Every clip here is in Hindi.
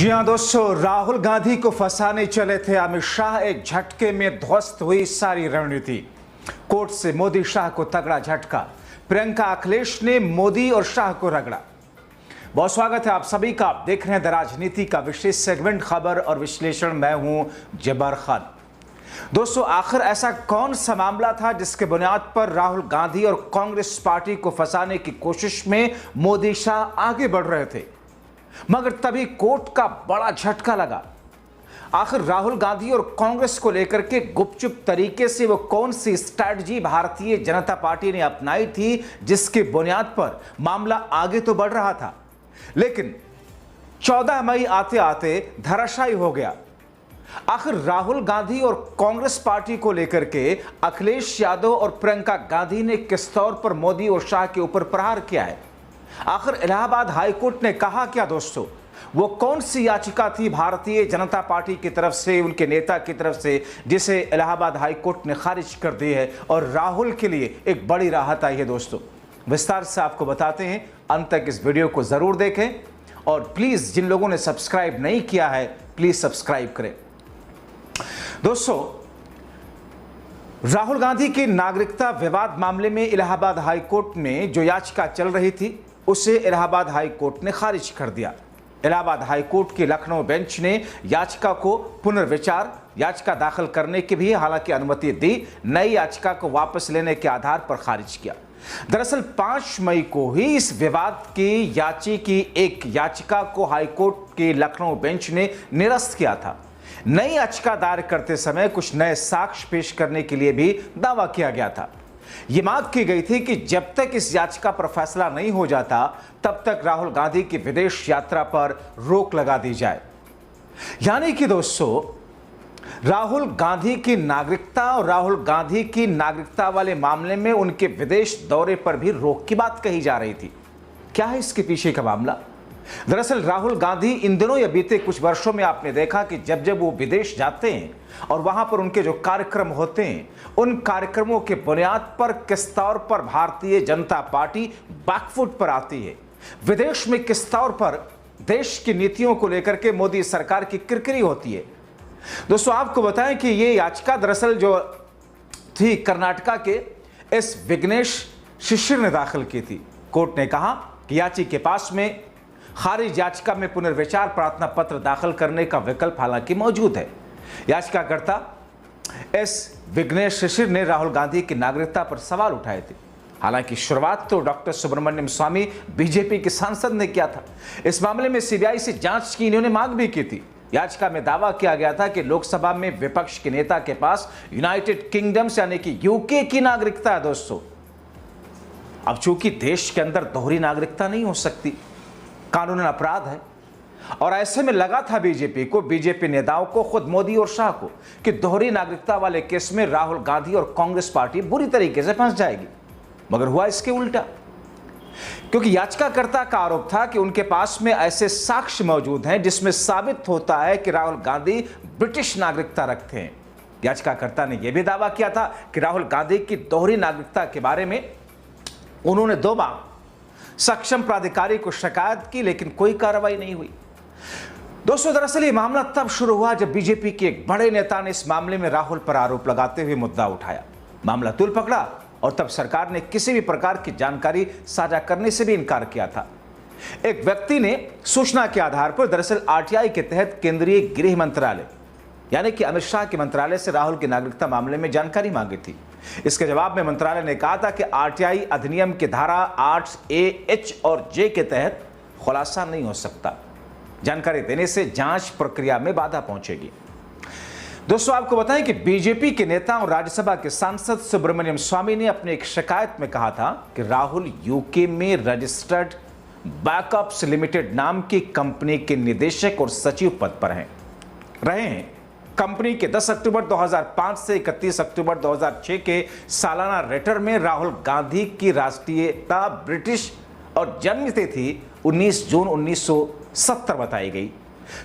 जी हां दोस्तों, राहुल गांधी को फंसाने चले थे अमित शाह। एक झटके में ध्वस्त हुई सारी रणनीति। कोर्ट से मोदी शाह को तगड़ा झटका। प्रियंका अखिलेश ने मोदी और शाह को रगड़ा। बहुत स्वागत है आप सभी का। आप देख रहे हैं द राजनीति का विशेष सेगमेंट खबर और विश्लेषण। मैं हूं जब्बार खान। दोस्तों, आखिर ऐसा कौन सा मामला था जिसके बुनियाद पर राहुल गांधी और कांग्रेस पार्टी को फंसाने की कोशिश में मोदी शाह आगे बढ़ रहे थे, मगर तभी कोर्ट का बड़ा झटका लगा। आखिर राहुल गांधी और कांग्रेस को लेकर के गुपचुप तरीके से वो कौन सी स्ट्रैटेजी भारतीय जनता पार्टी ने अपनाई थी जिसके बुनियाद पर मामला आगे तो बढ़ रहा था, लेकिन 14 मई आते आते धराशायी हो गया। आखिर राहुल गांधी और कांग्रेस पार्टी को लेकर के अखिलेश यादव और प्रियंका गांधी ने किस तौर पर मोदी और शाह के ऊपर प्रहार किया है? आखिर इलाहाबाद हाईकोर्ट ने कहा क्या दोस्तों? वो कौन सी याचिका थी भारतीय जनता पार्टी की तरफ से, उनके नेता की तरफ से, जिसे इलाहाबाद हाईकोर्ट ने खारिज कर दी है और राहुल के लिए एक बड़ी राहत आई है? दोस्तों, विस्तार से आपको बताते हैं, अंत तक इस वीडियो को जरूर देखें और प्लीज जिन लोगों ने सब्सक्राइब नहीं किया है प्लीज सब्सक्राइब करें। दोस्तों, राहुल गांधी के नागरिकता विवाद मामले में इलाहाबाद हाईकोर्ट में जो याचिका चल रही थी उसे इलाहाबाद हाईकोर्ट ने खारिज कर दिया। इलाहाबाद हाईकोर्ट की लखनऊ बेंच ने याचिका को पुनर्विचार याचिका दाखिल करने की भी हालांकि अनुमति दी, नई याचिका को वापस लेने के आधार पर खारिज किया। दरअसल 5 मई को ही इस विवाद की एक याचिका को हाईकोर्ट की लखनऊ बेंच ने निरस्त किया था। नई याचिका दायर करते समय कुछ नए साक्ष्य पेश करने के लिए भी दावा किया गया था। यह मांग की गई थी कि जब तक इस याचिका पर फैसला नहीं हो जाता तब तक राहुल गांधी की विदेश यात्रा पर रोक लगा दी जाए। यानी कि दोस्तों, राहुल गांधी की नागरिकता और राहुल गांधी की नागरिकता वाले मामले में उनके विदेश दौरे पर भी रोक की बात कही जा रही थी। क्या है इसके पीछे का मामला? दरअसल राहुल गांधी इन दिनों या बीते कुछ वर्षों में आपने देखा कि जब जब वो विदेश जाते हैं और वहां पर उनके जो कार्यक्रम होते हैं, उन कार्यक्रमों के बुनियाद पर किस तौर पर भारतीय जनता पार्टी बैकफुट पर आती है, विदेश में किस तौर पर देश की नीतियों को लेकर के मोदी सरकार की किरकिरी होती है। दोस्तों, आपको बताएं कि ये याचिका दरअसल जो थी कर्नाटका के एस विघ्नेश शिशिर ने दाखिल की थी। कोर्ट ने कहा कि याची के पास में खारिज याचिका में पुनर्विचार प्रार्थना पत्र दाखिल करने का विकल्प हालांकि मौजूद है। याचिकाकर्ता एस विघ्नेश शिशिर ने राहुल गांधी की नागरिकता पर सवाल उठाए थे। हालांकि शुरुआत तो डॉक्टर सुब्रमण्यम स्वामी बीजेपी के सांसद ने किया था। इस मामले में सीबीआई से जांच की इन्होंने मांग भी की थी। याचिका में दावा किया गया था कि लोकसभा में विपक्ष के नेता के पास यूनाइटेड किंगडम्स यानी कि यूके की नागरिकता है। दोस्तों, अब चूंकि देश के अंदर दोहरी नागरिकता नहीं हो सकती, कानूनन अपराध है, और ऐसे में लगा था बीजेपी नेताओं को, खुद मोदी और शाह को, कि दोहरी नागरिकता वाले केस में राहुल गांधी और कांग्रेस पार्टी बुरी तरीके से फंस जाएगी। मगर हुआ इसके उल्टा, क्योंकि याचिकाकर्ता का आरोप था कि उनके पास में ऐसे साक्ष्य मौजूद हैं जिसमें साबित होता है कि राहुल गांधी ब्रिटिश नागरिकता रखते हैं। याचिकाकर्ता ने यह भी दावा किया था कि राहुल गांधी की दोहरी नागरिकता के बारे में उन्होंने 2 बार सक्षम प्राधिकारी को शिकायत की, लेकिन कोई कार्रवाई नहीं हुई। दोस्तों, दरअसल ये मामला तब शुरू हुआ जब बीजेपी के एक बड़े नेता ने इस मामले में राहुल पर आरोप लगाते हुए मुद्दा उठाया। मामला तूल पकड़ा और तब सरकार ने किसी भी प्रकार की जानकारी साझा करने से भी इनकार किया था। एक व्यक्ति ने सूचना के आधार पर दरअसल आरटीआई के तहत केंद्रीय गृह मंत्रालय यानी कि अमित शाह के मंत्रालय से राहुल की नागरिकता मामले में जानकारी मांगी थी। इसके जवाब में मंत्रालय ने कहा था कि आरटीआई अधिनियम की धारा 8A, H और J के तहत खुलासा नहीं हो सकता। जानकारी देने से जांच प्रक्रिया में बाधा पहुंचेगी। दोस्तों, आपको बताएं कि बीजेपी के नेता और राज्यसभा के सांसद सुब्रमण्यम स्वामी ने अपनी एक शिकायत में कहा था कि राहुल यूके में रजिस्टर्ड बैकअप्स लिमिटेड नाम की कंपनी के निदेशक और सचिव पद पर रहे हैं। कंपनी के 10 अक्टूबर 2005 से 31 अक्टूबर 2006 के सालाना रिटर्न में राहुल गांधी की राष्ट्रीयता ब्रिटिश और जन्म तिथि 19 जून 1970 बताई गई।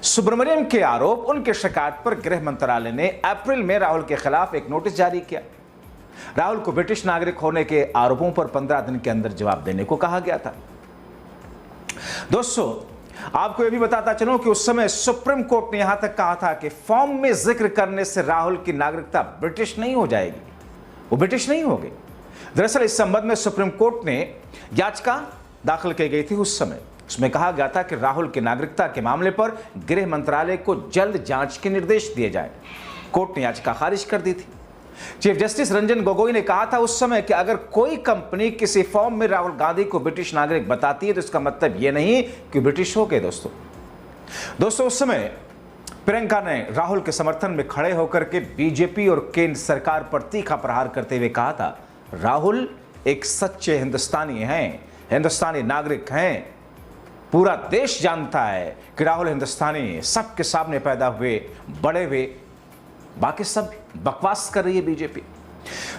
सुब्रमण्यम के आरोप, उनके शिकायत पर गृह मंत्रालय ने अप्रैल में राहुल के खिलाफ एक नोटिस जारी किया। राहुल को ब्रिटिश नागरिक होने के आरोपों पर 15 दिन के अंदर जवाब देने को कहा गया था। दोस्तों, आपको यह भी बताता चलूं कि उस समय सुप्रीम कोर्ट ने यहां तक कहा था कि फॉर्म में जिक्र करने से राहुल की नागरिकता ब्रिटिश नहीं हो जाएगी, वो ब्रिटिश नहीं होगी। दरअसल इस संबंध में सुप्रीम कोर्ट ने याचिका दाखिल की गई थी उस समय। उसमें कहा गया था कि राहुल की नागरिकता के मामले पर गृह मंत्रालय को जल्द जांच के निर्देश दिए जाए। कोर्ट ने याचिका खारिज कर दी थी। चीफ जस्टिस रंजन गोगोई ने कहा था उस समय कि अगर कोई कंपनी किसी फॉर्म में राहुल गांधी को ब्रिटिश नागरिक बताती है तो इसका मतलब यह नहीं कि ब्रिटिश हो गए। दोस्तों उस समय प्रियंका ने राहुल के समर्थन में खड़े होकर के बीजेपी और केंद्र सरकार पर तीखा प्रहार करते हुए कहा था, राहुल एक सच्चे हिंदुस्तानी हैं, हिंदुस्तानी नागरिक हैं। पूरा देश जानता है कि राहुल हिंदुस्तानी, सबके सामने पैदा हुए, बड़े हुए, बाकी सब बकवास कर रही है बीजेपी।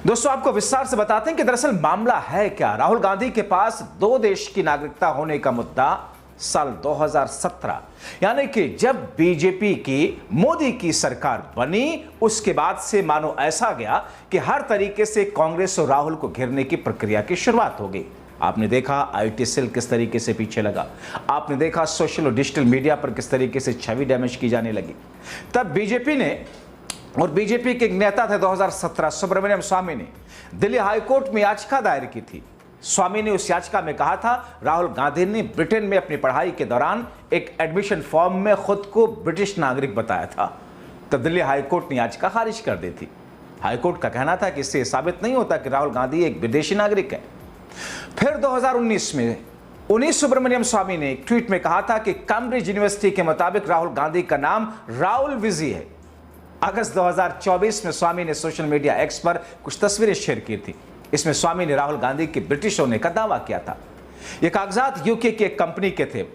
दोस्तों आपको विस्तार से बताते हैं कि दरअसल मामला है क्या। राहुल गांधी के पास 2 देश की नागरिकता होने का मुद्दा साल 2017 यानी कि जब बीजेपी की मोदी की सरकार बनी उसके बाद से मानो ऐसा गया कि हर तरीके से कांग्रेस और राहुल को घेरने की प्रक्रिया की शुरुआत हो गई। आपने देखा आईटी सेल किस तरीके से पीछे लगा, आपने देखा सोशल और डिजिटल मीडिया पर किस तरीके से छवि डैमेज की जाने लगी। तब बीजेपी ने और बीजेपी के एक नेता थे 2017 सुब्रमण्यम स्वामी ने दिल्ली हाईकोर्ट में याचिका दायर की थी। स्वामी ने उस याचिका में कहा था राहुल गांधी ने ब्रिटेन में अपनी पढ़ाई के दौरान एक एडमिशन फॉर्म में खुद को ब्रिटिश नागरिक बताया था। तब दिल्ली हाईकोर्ट ने याचिका खारिज कर दी थी। हाईकोर्ट का कहना था कि इससे साबित नहीं होता कि राहुल गांधी एक विदेशी नागरिक है। फिर 2019 में सुब्रमण्यम स्वामी ने एक ट्वीट में कहा था कि कैम्ब्रिज यूनिवर्सिटी के मुताबिक राहुल गांधी का नाम राहुल विजी है। अगस्त 2024 में स्वामी ने सोशल मीडिया एक्स पर कुछ तस्वीरें शेयर की थी। इसमें स्वामी ने राहुल गांधी के ब्रिटिश होने का दावा किया था। ये कागजात यूके की एक कंपनी के थे।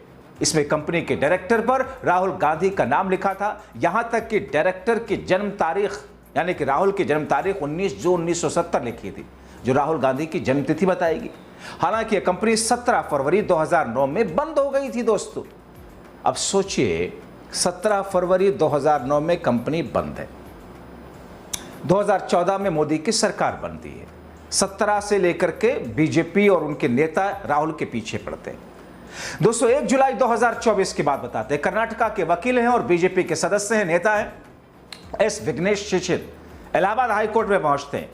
इसमें कंपनी के डायरेक्टर पर राहुल गांधी का नाम लिखा था, यहां तक कि डायरेक्टर की जन्म तारीख यानी कि राहुल की जन्म तारीख 19 जून 1970 लिखी थी, जो राहुल गांधी की जन्मतिथि बताएगी। हालांकि यह कंपनी 17 फरवरी 2009 में बंद हो गई थी। दोस्तों अब सोचिए 17 फरवरी 2009 में कंपनी बंद है, 2014 में मोदी की सरकार बनती है, 17 से लेकर के बीजेपी और उनके नेता राहुल के पीछे पड़ते हैं। दोस्तों 1 जुलाई 2024 की बात बताते हैं। कर्नाटका के वकील हैं और बीजेपी के सदस्य हैं, नेता हैं एस विघ्नेश शिशिर इलाहाबाद हाईकोर्ट में पहुंचते हैं।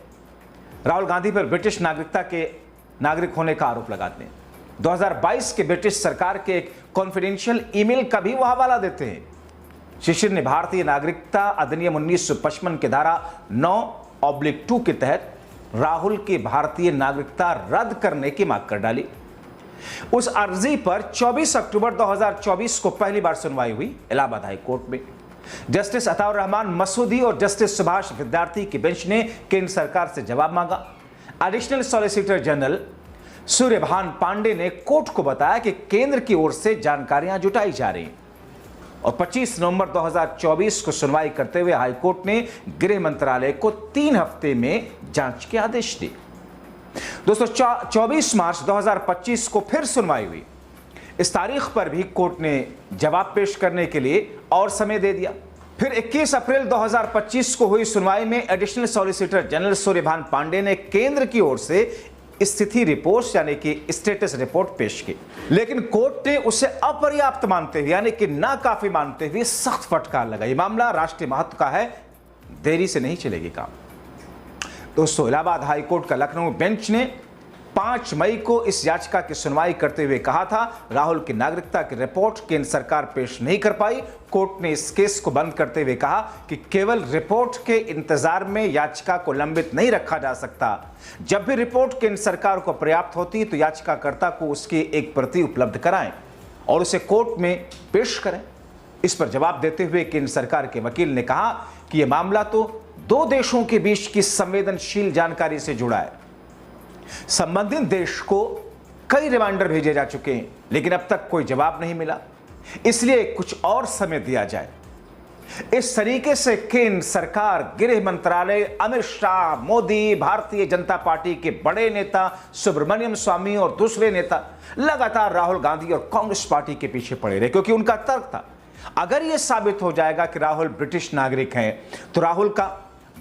राहुल गांधी पर ब्रिटिश नागरिकता के नागरिक होने का आरोप लगाते हैं। 2022 के ब्रिटिश सरकार के एक कॉन्फिडेंशियल ईमेल का भी वो हवाला देते हैं। शिशिर ने भारतीय नागरिकता अधिनियम 1955 के धारा 9/2 के तहत राहुल की भारतीय नागरिकता रद्द करने की मांग कर डाली। उस अर्जी पर 24 अक्टूबर 2024 को पहली बार सुनवाई हुई इलाहाबाद हाई कोर्ट में। जस्टिस अताउर रहमान मसूदी और जस्टिस सुभाष विद्यार्थी की बेंच ने केंद्र सरकार से जवाब मांगा। Additional solicitor general Suryabhan Pandey ने कोर्ट को बताया कि केंद्र की ओर से जानकारियां जुटाई जा रही हैं और 25 नवंबर 2024 को सुनवाई करते हुए हाईकोर्ट ने गृह मंत्रालय को 3 हफ्ते में जांच के आदेश दिए। दोस्तों 24 मार्च 2025 को फिर सुनवाई हुई। इस तारीख पर भी कोर्ट ने जवाब पेश करने के लिए और समय दे दिया। फिर 21 अप्रैल 2025 को हुई सुनवाई में additional solicitor general Suryabhan Pandey ने केंद्र की ओर से स्थिति रिपोर्ट यानी कि स्टेटस रिपोर्ट पेश की, लेकिन कोर्ट ने उसे अपर्याप्त मानते हुए यानी कि नाकाफी मानते हुए सख्त फटकार लगाई। मामला राष्ट्रीय महत्व का है, देरी से नहीं चलेगी काम। दोस्तों इलाहाबाद हाई कोर्ट का लखनऊ बेंच ने 5 मई को इस याचिका की सुनवाई करते हुए कहा था राहुल की नागरिकता की रिपोर्ट केंद्र सरकार पेश नहीं कर पाई। कोर्ट ने इस केस को बंद करते हुए कहा कि केवल रिपोर्ट के इंतजार में याचिका को लंबित नहीं रखा जा सकता। जब भी रिपोर्ट केंद्र सरकार को पर्याप्त होती तो याचिकाकर्ता को उसकी एक प्रति उपलब्ध कराएं और उसे कोर्ट में पेश करें। इस पर जवाब देते हुए केंद्र सरकार के वकील ने कहा कि यह मामला तो 2 देशों के बीच की संवेदनशील जानकारी से जुड़ा है। संबंधित देश को कई रिमाइंडर भेजे जा चुके हैं, लेकिन अब तक कोई जवाब नहीं मिला, इसलिए कुछ और समय दिया जाए। इस तरीके से केंद्र सरकार, गृह मंत्रालय, अमित शाह, मोदी, भारतीय जनता पार्टी के बड़े नेता सुब्रमण्यम स्वामी और दूसरे नेता लगातार राहुल गांधी और कांग्रेस पार्टी के पीछे पड़े रहे, क्योंकि उनका तर्क था अगर यह साबित हो जाएगा कि राहुल ब्रिटिश नागरिक हैं तो राहुल का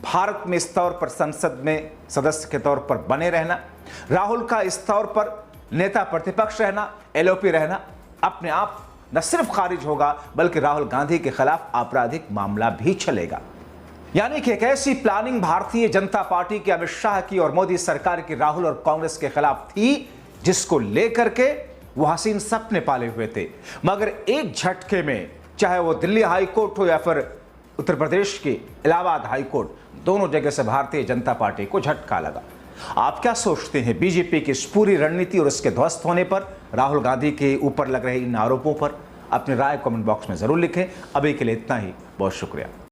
भारत में इस तौर पर संसद में सदस्य के तौर पर बने रहना, राहुल का इस तौर पर नेता प्रतिपक्ष रहना, एलओपी रहना अपने आप न सिर्फ खारिज होगा बल्कि राहुल गांधी के खिलाफ आपराधिक मामला भी चलेगा। यानी कि एक ऐसी प्लानिंग भारतीय जनता पार्टी के अमित शाह की और मोदी सरकार की राहुल और कांग्रेस के खिलाफ थी, जिसको लेकर के वो हसीन सपने पाले हुए थे। मगर एक झटके में, चाहे वो दिल्ली हाई कोर्ट हो या फिर उत्तर प्रदेश के इलाहाबाद हाई कोर्ट, दोनों जगह से भारतीय जनता पार्टी को झटका लगा। आप क्या सोचते हैं बीजेपी की इस पूरी रणनीति और इसके ध्वस्त होने पर, राहुल गांधी के ऊपर लग रहे इन आरोपों पर? अपनी राय कमेंट बॉक्स में जरूर लिखें। अभी के लिए इतना ही, बहुत शुक्रिया।